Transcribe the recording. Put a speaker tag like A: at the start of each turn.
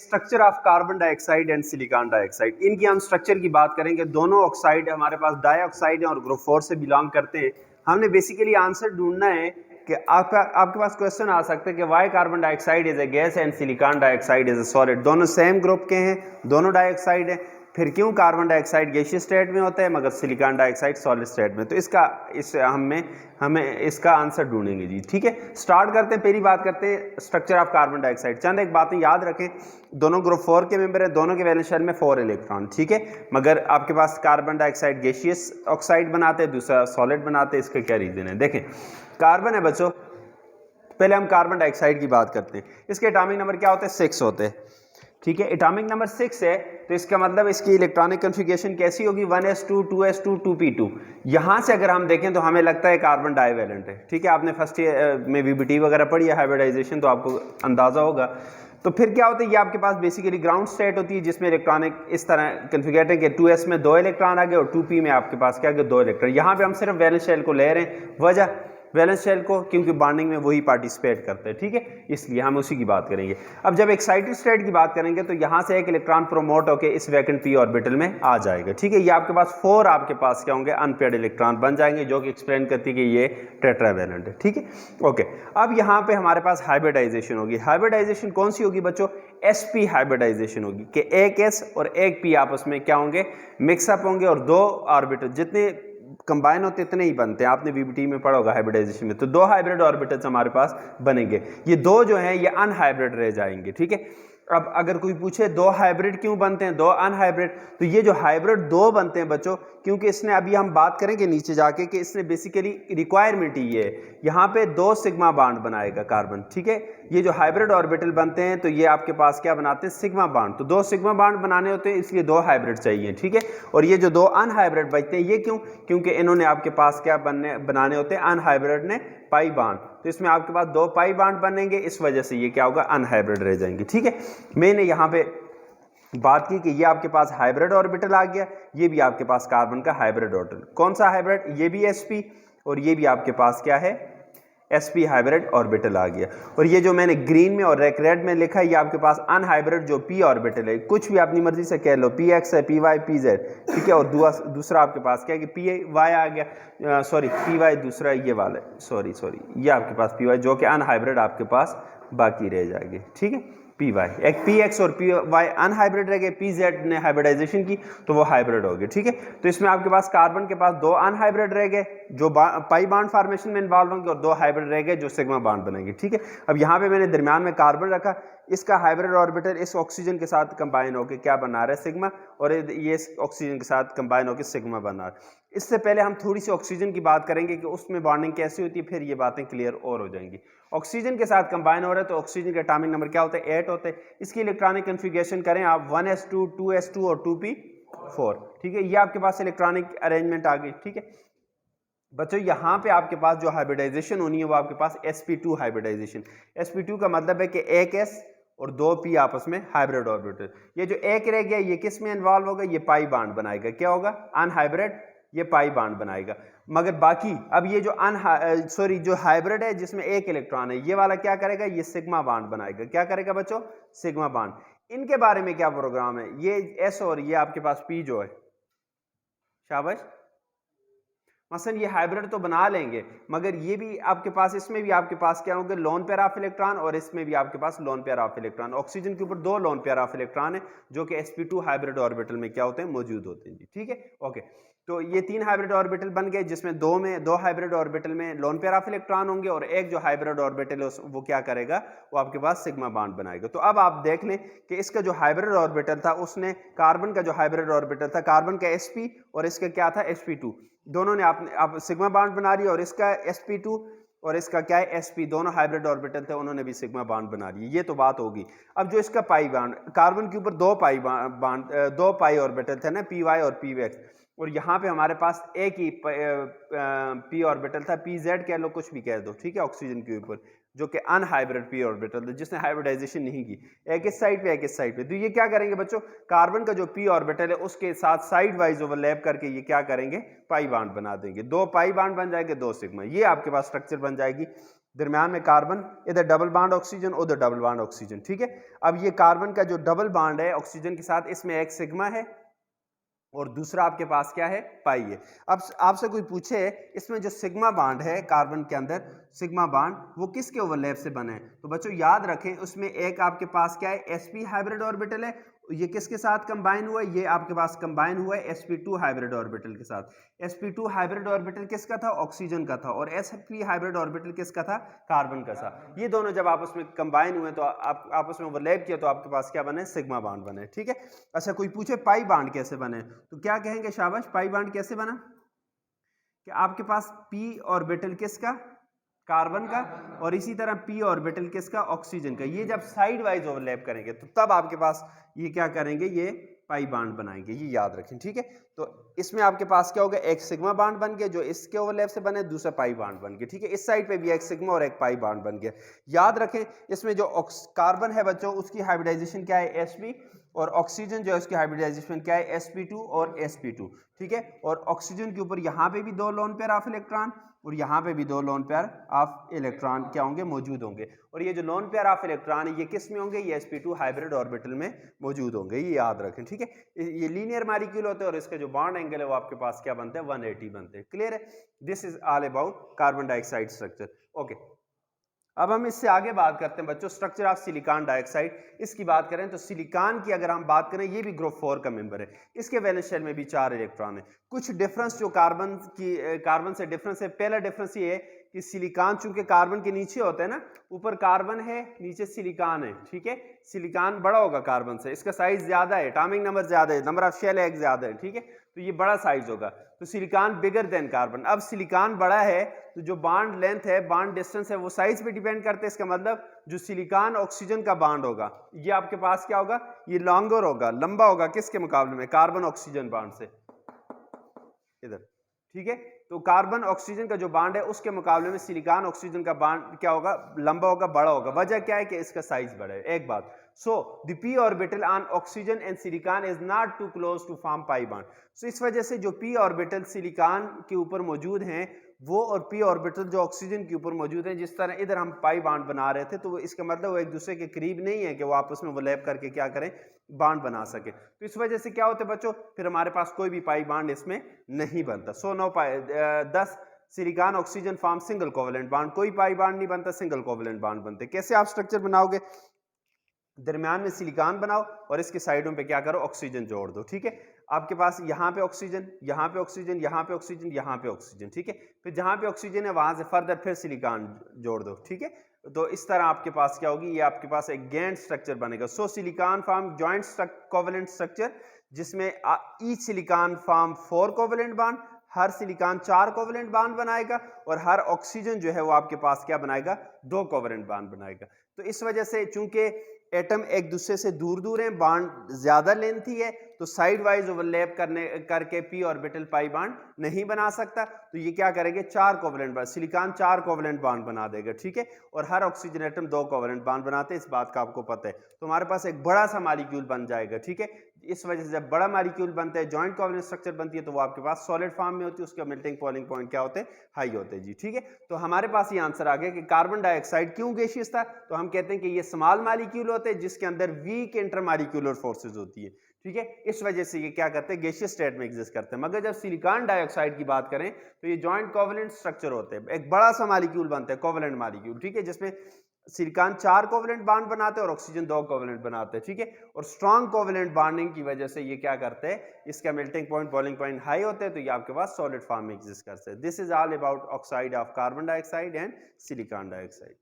A: Structure of carbon dioxide and silicon dioxide, इनकी हम structure की बात करेंगे। दोनों ऑक्साइड हमारे पास डाइऑक्साइड है और ग्रुप 4 से बिलोंग करते हैं। हमने बेसिकली आंसर ढूंढना है कि आपके पास क्वेश्चन आ सकता है कि why carbon dioxide is a gas and silicon dioxide is a solid. दोनों सेम ग्रुप के हैं, दोनों डाइऑक्साइड है, फिर क्यों कार्बन डाइऑक्साइड गैसियस स्टेट में होता है मगर सिलिकॉन डाइऑक्साइड सॉलिड स्टेट में। तो हमें इसका आंसर ढूंढेंगे जी। ठीक है, स्टार्ट करते हैं। पहली बात करते हैं स्ट्रक्चर ऑफ कार्बन डाइऑक्साइड। चंद एक बातें याद रखें, दोनों ग्रुप 4 के मेंबर है, दोनों के वैलेंस शेल में 4 इलेक्ट्रॉन। ठीक है, मगर आपके पास कार्बन डाइऑक्साइड गैसियस ऑक्साइड बनाते हैं, दूसरा सॉलिड बनाते हैं। इसका क्या रीजन है? देखें, कार्बन है बच्चों, पहले हम कार्बन डाइऑक्साइड की बात करते हैं। इसके एटॉमिक नंबर क्या होते हैं? 6 होते हैं। ठीक है, एटॉमिक नंबर 6 है, तो इसका मतलब इसकी इलेक्ट्रॉनिक कॉन्फ़िगरेशन कैसी होगी? 1s2 2s2 2p2। यहां से अगर हम देखें तो हमें लगता है कार्बन डाइवैलेंट है। ठीक है, आपने फर्स्ट ईयर में वीबीटी वगैरह पढ़ी है, हाइब्रिडाइजेशन, तो आपको अंदाजा होगा। तो फिर क्या होता है, ये आपके पास बेसिकली ग्राउंड स्टेट होती है जिसमें इलेक्ट्रॉनिक इस तरह कॉन्फ़िगरेट है कि 2s में 2 इलेक्ट्रॉन आ गए और 2p में आपके पास क्या गए? 2 इलेक्ट्रॉन। यहाँ पे हम सिर्फ वैलेंस शेल को ले रहे हैं, वजह वैलेंस शेल को, क्योंकि बॉन्डिंग में वही पार्टिसिपेट करते हैं। ठीक है, इसलिए हम उसी की बात करेंगे। अब जब एक्साइटेड स्टेट की बात करेंगे तो यहाँ से एक इलेक्ट्रॉन प्रोमोट होकर इस वैकेंट p ऑर्बिटल में आ जाएगा। ठीक है, ये आपके पास 4 आपके पास क्या होंगे? अनपेयर्ड इलेक्ट्रॉन बन जाएंगे, जो कि एक्सप्लेन करती है कि ये टेट्रावैलेंट है। ठीक है, ओके। अब यहाँ पे हमारे पास हाइब्रिडाइजेशन होगी। हाइब्रिडाइजेशन कौन सी होगी बच्चों? sp हाइब्रिडाइजेशन होगी, कि एक s और एक p आपस में क्या होंगे? मिक्सअप होंगे, और 2 ऑर्बिटल जितने कंबाइन होते इतने ही बनते हैं। आपने वीबीटी में पढ़ा होगा हाइब्रिडाइजेशन में, तो 2 हाइब्रिड ऑर्बिटल्स हमारे पास बनेंगे। ये 2 जो हैं ये अनहाइब्रिड रह जाएंगे। ठीक है, अब अगर कोई पूछे 2 हाइब्रिड क्यों बनते हैं, 2 अनहाइब्रिड, तो ये जो हाइब्रिड 2 बनते हैं बच्चों, क्योंकि इसने, अभी हम बात करेंगे नीचे जाके, कि इसने बेसिकली रिक्वायरमेंट ही ये है, यहाँ पे 2 सिग्मा बॉन्ड बनाएगा कार्बन। ठीक है, ये जो हाइब्रिड ऑर्बिटल बनते हैं तो ये आपके पास क्या बनाते हैं? Sigma bond. तो 2 सिग्मा बॉन्ड बनाने होते हैं, इसलिए 2 हाइब्रिड चाहिए। ठीक है, और ये जो 2 अनहाइब्रिड बचते हैं, ये क्यों? क्योंकि इन्होंने आपके पास क्या बनाने होते हैं? अनहाइब्रिड ने पाई बॉन्ड, तो इसमें आपके पास 2 पाई बॉन्ड बनेंगे, इस वजह से ये क्या होगा? अनहाइब्रिड रह जाएंगे। ठीक है, मैंने यहाँ पे बात की कि ये आपके पास हाइब्रिड ऑर्बिटल आ गया, ये भी आपके पास कार्बन का हाइब्रिड ऑर्बिटल। कौन सा हाइब्रिड? ये भी sp, और ये भी आपके पास क्या है? sp हाइब्रिड ऑर्बिटल आ गया। और ये जो मैंने ग्रीन में और रेड में लिखा है, ये आपके पास अनहाइब्रिड जो p ऑर्बिटल है, कुछ भी अपनी मर्जी से कह लो, px है, py pz। ठीक है, और दूसरा आपके पास क्या है कि py आ गया, सॉरी py दूसरा ये वाला है, सॉरी ये आपके पास py, जो कि अनहाइब्रिड आपके पास बाकी रह जाएंगे। ठीक है, py, एक px और py अनहाइब्रिड रह गए, pz ने हाइब्रिडाइजेशन की तो वो हाइब्रिड हो गए। ठीक है, तो इसमें आपके पास कार्बन के पास 2 अनहाइब्रिड रह गए जो पाई बॉन्ड फॉर्मेशन में इन्वॉल्व होंगे, और 2 हाइब्रिड रह गए जो सिग्मा बॉन्ड बनेंगे। ठीक है, अब यहाँ पे मैंने दरमियान में कार्बन रखा, इसका हाइब्रिड ऑर्बिटल इस ऑक्सीजन के साथ कंबाइन होकर क्या बना रहा है? सिग्मा, और ये इस ऑक्सीजन के साथ कंबाइन होकर सिग्मा बना रहा है। इससे पहले हम थोड़ी सी ऑक्सीजन की बात करेंगे कि उसमें बॉन्डिंग कैसी होती है, फिर ये बातें क्लियर और हो जाएंगी। ऑक्सीजन के साथ कंबाइन हो रहा है तो ऑक्सीजन के एटॉमिक नंबर क्या होते हैं? 8 होते हैं। इसकी इलेक्ट्रॉनिक कॉन्फ़िगरेशन करें आप 1s2 2s2 और 2p4। ठीक है, ये आपके पास इलेक्ट्रॉनिक अरेंजमेंट आ गई। ठीक है बच्चों, यहाँ पे आपके पास जो हाइब्रिडाइजेशन होनी है वो आपके पास sp2 हाइब्रिडाइजेशन। sp2 का मतलब है कि एक s और 2p आपस में हाइब्रिड ऑर्बिटल। ये जो एक रह गया ये किस में इन्वॉल्व होगा? ये पाई बॉन्ड बनाएगा। क्या होगा? अनहाइब्रिड, ये पाई बॉन्ड बनाएगा। मगर बाकी अब ये जो जो हाइब्रिड है जिसमें एक इलेक्ट्रॉन है, ये वाला क्या करेगा? ये सिग्मा बॉन्ड बनाएगा। क्या करेगा बच्चों? Sigma bond. इनके बारे में क्या प्रोग्राम है? ये s और ये आपके पास p जो है, शाबाश, मसलन ये हाइब्रिड तो बना लेंगे, मगर ये भी आपके पास, इसमें भी आपके पास क्या होंगे? लोन पेयर ऑफ इलेक्ट्रॉन, और इसमें भी आपके पास lone pair of electron. Oxygen के ऊपर 2 लोन पेयर ऑफ इलेक्ट्रॉन है जो कि sp2 हाइब्रिड ऑर्बिटल में क्या होते हैं? मौजूद होते हैं जी। ठीक है, ओके। तो ये 3 हाइब्रिड ऑर्बिटल बन गए, जिसमें 2 हाइब्रिड ऑर्बिटल में लोन पेयर ऑफ इलेक्ट्रॉन होंगे, और एक जो हाइब्रिड ऑर्बिटल है वो क्या करेगा? वो आपके पास सिग्मा बॉन्ड बनाएगा। तो अब आप देख लें कि इसका जो हाइब्रिड ऑर्बिटल था, उसने कार्बन का जो हाइब्रिड ऑर्बिटल था, कार्बन का sp और इसका क्या था? sp2, दोनों ने आप सिग्मा बॉन्ड बना रही है, और इसका sp2 और इसका क्या है? sp, दोनों हाइब्रिड ऑर्बिटल थे, उन्होंने भी सिग्मा बॉन्ड बना ली। ये तो बात होगी। अब जो इसका पाई बॉन्ड, कार्बन के ऊपर 2 पाई ऑर्बिटल थे ना, py और px, और यहाँ पे हमारे पास एक ही p ऑर्बिटल था, pz कह लो, कुछ भी कह दो। ठीक है, ऑक्सीजन के ऊपर, जो कि अनहाइब्रिड p ऑर्बिटल था, जिसने हाइब्रिडाइजेशन नहीं की, एक इस साइड पे एक इस साइड पे। तो ये क्या करेंगे बच्चों? कार्बन का जो p ऑर्बिटल है उसके साथ साइड वाइज ओवरलैप करके ये क्या करेंगे? पाई बॉन्ड बना देंगे। 2 पाई बॉन्ड बन जाएंगे, 2 सिग्मा। ये आपके पास स्ट्रक्चर बन जाएगी दरम्यान में कार्बन, इधर डबल बॉन्ड ऑक्सीजन, उधर डबल बॉन्ड ऑक्सीजन, ठीक है। अब ये कार्बन का जो डबल बॉन्ड है ऑक्सीजन के साथ, इसमें एक सिग्मा है और दूसरा आपके पास क्या है, पाई है। अब आपसे कोई पूछे इसमें जो सिग्मा बॉन्ड है कार्बन के अंदर, सिग्मा बॉन्ड वो किसके ओवरलैप से बने हैं, तो बच्चों याद रखें उसमें एक आपके पास क्या है, sp हाइब्रिड ऑर्बिटल है, ये किसके साथ कंबाइन हुआ है, ये आपके पास कंबाइन हुआ है sp2 हाइब्रिड ऑर्बिटल के साथ। sp2 हाइब्रिड ऑर्बिटल किसका था, ऑक्सीजन का था, और sp हाइब्रिड ऑर्बिटल किसका था, कार्बन का था। ये दोनों जब आपस में कंबाइन हुए तो आप आपस में ओवरलैप किया तो आपके पास क्या बने, सिग्मा बॉन्ड बने, ठीक है। अच्छा कोई पूछे पाई बॉन्ड कैसे बने, तो क्या कहेंगे, शाबाश, पाई बॉन्ड कैसे बना, कि आपके पास p ऑर्बिटल किसका, कार्बन का, और इसी तरह p ऑर्बिटल किसका, ऑक्सीजन का। ये जब साइड वाइज ओवरलैप करेंगे तो तब आपके पास ये क्या करेंगे, ये पाई बॉन्ड बनाएंगे, ये याद रखें, ठीक है। तो इसमें आपके पास क्या होगा, एक सिग्मा बॉन्ड बन गया जो इसके ओवरलैप से बने, दूसरा पाई बॉन्ड बन गया, ठीक है। इस साइड पे भी एक सिग्मा और एक पाई बॉन्ड बन गया। याद रखें इसमें जो कार्बन है बच्चों उसकी हाइब्रिडाइजेशन क्या है, sp, और ऑक्सीजन जो है उसकी हाइब्रिडाइजेशन क्या है, sp2 और sp2, ठीक है। और ऑक्सीजन के ऊपर यहाँ पे भी 2 लोन पेयर ऑफ इलेक्ट्रॉन और यहाँ पे भी 2 लोन पेयर ऑफ इलेक्ट्रॉन क्या होंगे, मौजूद होंगे। और ये जो लोन पेयर ऑफ इलेक्ट्रॉन है ये किस में होंगे, ये sp2 हाइब्रिड ऑर्बिटल में मौजूद होंगे, ये याद रखें, ठीक है। ये लीनियर मॉलिक्यूल होते हैं और इसका जो बॉन्ड एंगल है वो आपके पास क्या बनते हैं, 180 बनते हैं। क्लियर है, this is all about carbon dioxide structure. Okay, अब हम इससे आगे बात करते हैं बच्चों, स्ट्रक्चर ऑफ सिलिकॉन डाइऑक्साइड। इसकी बात करें तो सिलिकॉन की अगर हम बात करें, ये भी ग्रुप 4 का मेंबर है, इसके वैलेंस शेल में भी 4 इलेक्ट्रॉन है। कुछ डिफरेंस जो कार्बन से डिफरेंस है, पहला डिफरेंस ये है कि सिलिकॉन चूंकि कार्बन के नीचे होता है ना, ऊपर कार्बन है नीचे सिलिकॉन है, ठीक है। सिलिकॉन बड़ा होगा कार्बन से, इसका साइज ज्यादा है, एटॉमिक नंबर ज्यादा है, नंबर ऑफ शेल एक ज्यादा है, ठीक है, तो ये बड़ा साइज होगा, तो सिलिकॉन बिगर देन कार्बन। अब सिलिकॉन बड़ा है तो जो बॉन्ड लेंथ है, बॉन्ड डिस्टेंस है, वो साइज पे डिपेंड करते हैं। इसका मतलब जो सिलिकॉन ऑक्सीजन का बॉन्ड होगा ये आपके पास क्या होगा, ये लॉन्गर होगा, लंबा होगा, किसके मुकाबले में, कार्बन ऑक्सीजन बॉन्ड से, इधर, ठीक है। तो कार्बन ऑक्सीजन का जो बॉन्ड है उसके मुकाबले में सिलिकॉन ऑक्सीजन का बॉन्ड क्या होगा, लंबा होगा, बड़ा होगा। वजह क्या है कि इसका साइज बड़ा है, एक बात। So the p orbital on oxygen and silicon is not too close to form pi bond. So इस वजह से जो p ऑर्बिटल सिलिकॉन के ऊपर मौजूद हैं वो, और p ऑर्बिटल जो ऑक्सीजन के ऊपर मौजूद हैं, जिस तरह इधर हम पाई बॉन्ड बना रहे थे, तो इसका मतलब वो एक दूसरे के करीब नहीं है कि वो आपस में ओवरलैप करके क्या करें, बॉन्ड बना सके। तो इस वजह से क्या होता है बच्चों, फिर हमारे पास कोई भी पाई बॉन्ड इसमें नहीं बनता। सो 10 silicon oxygen form single covalent bond, कोई पाई बॉन्ड नहीं बनता, सिंगल कोवेलेंट बॉन्ड बनते। कैसे आप स्ट्रक्चर बनाओगे, दरम्यान में सिलिकॉन बनाओ और इसके साइडों पे क्या करो, ऑक्सीजन जोड़ दो, ठीक है। आपके पास यहाँ पे ऑक्सीजन, यहाँ पे ऑक्सीजन, यहाँ पे ऑक्सीजन, यहाँ पे ऑक्सीजन, ठीक है। फिर जहाँ पे ऑक्सीजन है वहां से फर्दर फिर सिलिकॉन जोड़ दो, ठीक है। तो इस तरह आपके पास क्या होगी, ये आपके पास एक गैंट स्ट्रक्चर बनेगा। So silicon form giant covalent structure, जिसमें each silicon form 4 covalent bond, हर सिलिकॉन 4 कोवेलेंट बॉन्ड बनाएगा, और हर ऑक्सीजन जो है वो आपके पास क्या बनाएगा, 2 कोवेलेंट बॉन्ड बनाएगा। तो इस वजह से चूंकि एटम एक दूसरे से दूर दूर हैं, बॉन्ड ज्यादा लेंथी है, तो साइड वाइज ओवरलैप करके p ऑर्बिटल पाई बॉन्ड नहीं बना सकता। तो ये क्या करेंगे, 4 covalent bond, silicon 4 covalent bond बना देगा, ठीक है। और हर ऑक्सीजन एटम 2 कोवेलेंट बॉन्ड बनाते हैं, इस बात का आपको पता है। तो हमारे पास एक बड़ा सा मॉलिक्यूल बन जाएगा, ठीक है। इस वजह से जब बड़ा मॉलिक्यूल बनता है, जॉइंट कोवेलेंट स्ट्रक्चर बनती है, तो वो आपके पास सॉलिड फॉर्म में होती है, उसका मेल्टिंग बॉइलिंग पॉइंट क्या होते हैं, हाई होते हैं जी, ठीक है। तो हमारे पास ये आंसर आ गया कि कार्बन डाइऑक्साइड क्यों गैसियस था, तो हम कहते हैं कि ये स्मॉल मॉलिक्यूल होते हैं जिसके अंदर वीक इंटरमॉलिक्यूलर फोर्सेज होती है, ठीक है। इस वजह से ये क्या करते हैं, गैसियस स्टेट में एग्जिस्ट करते हैं। मगर जब सिलिकॉन डाइऑक्साइड की बात करें तो ये जॉइंट कोवेलेंट स्ट्रक्चर होते हैं, एक बड़ा सा मॉलिक्यूल बनता है, कोवेलेंट मॉलिक्यूल, ठीक है, जिसमें सिलिकॉन 4 कोवेलेंट बॉन्ड बनाते हैं और ऑक्सीजन 2 कोवेलेंट बनाते हैं, ठीक है। और स्ट्रॉन्ग कोवेलेंट बॉन्डिंग की वजह से ये क्या करते हैं, इसका melting point boiling point high होते हैं, तो ये आपके पास सॉलिड फॉर्म में एग्जिस्ट करते हैं। This is all about oxide of carbon dioxide and silicon dioxide.